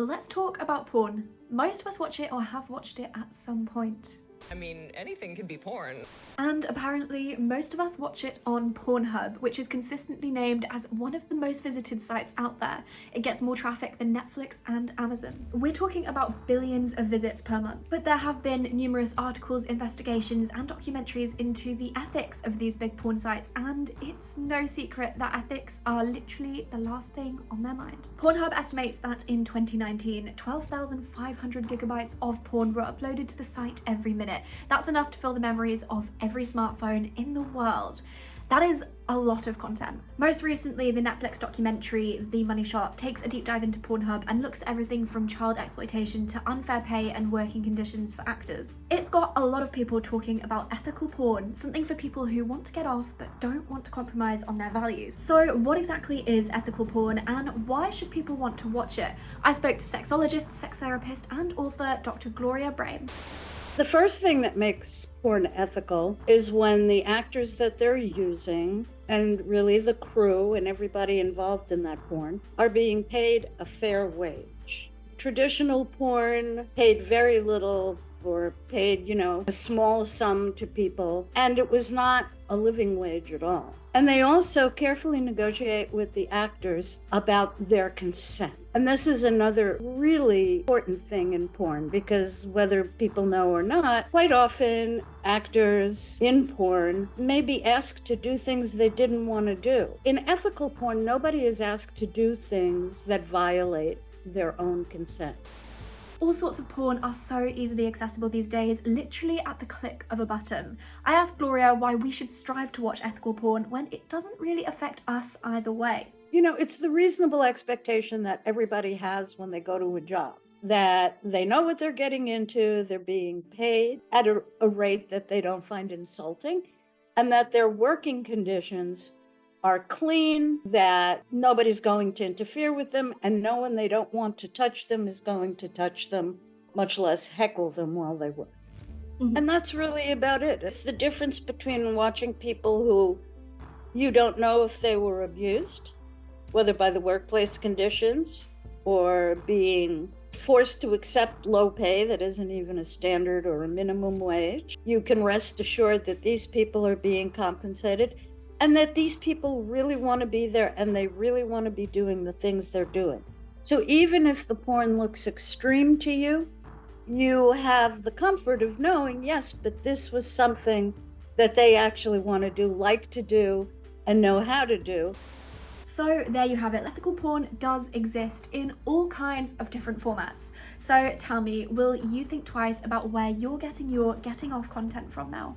let's talk about porn. Most of us watch it or have watched it at some point. I mean, anything can be porn. And apparently, most of us watch it on Pornhub, which is consistently named as one of the most visited sites out there. It gets more traffic than Netflix and Amazon. We're talking about billions of visits per month. But there have been numerous articles, investigations, and documentaries into the ethics of these big porn sites, and it's no secret that ethics are literally the last thing on their mind. Pornhub estimates that in 2019, 12,500 gigabytes of porn were uploaded to the site every minute. That's enough to fill the memories of every smartphone in the world. That is a lot of content. Most recently, the Netflix documentary The Money Shot takes a deep dive into Pornhub and looks at everything from child exploitation to unfair pay and working conditions for actors. It's got a lot of people talking about ethical porn, something for people who want to get off but don't want to compromise on their values. So what exactly is ethical porn and why should people want to watch it? I spoke to sexologist, sex therapist and author Dr. Gloria Brame. The first thing that makes porn ethical is when the actors that they're using, and really the crew and everybody involved in that porn, are being paid a fair wage. Traditional porn paid very little or paid, a small sum to people, and it was not a living wage at all. And they also carefully negotiate with the actors about their consent. And this is another really important thing in porn, because whether people know or not, quite often actors in porn may be asked to do things they didn't want to do. In ethical porn, nobody is asked to do things that violate their own consent. All sorts of porn are so easily accessible these days, literally at the click of a button. I asked Gloria why we should strive to watch ethical porn when it doesn't really affect us either way. It's the reasonable expectation that everybody has when they go to a job, that they know what they're getting into, they're being paid at a rate that they don't find insulting, and that their working conditions are clean, that nobody's going to interfere with them, and no one they don't want to touch them is going to touch them, much less heckle them while they work. Mm-hmm. And that's really about it. It's the difference between watching people who you don't know if they were abused, whether by the workplace conditions or being forced to accept low pay that isn't even a standard or a minimum wage. You can rest assured that these people are being compensated, and that these people really want to be there and they really want to be doing the things they're doing. So even if the porn looks extreme to you, you have the comfort of knowing, yes, but this was something that they actually want to do, like to do, and know how to do. So there you have it. Ethical porn does exist in all kinds of different formats. So tell me, will you think twice about where you're getting your getting off content from now?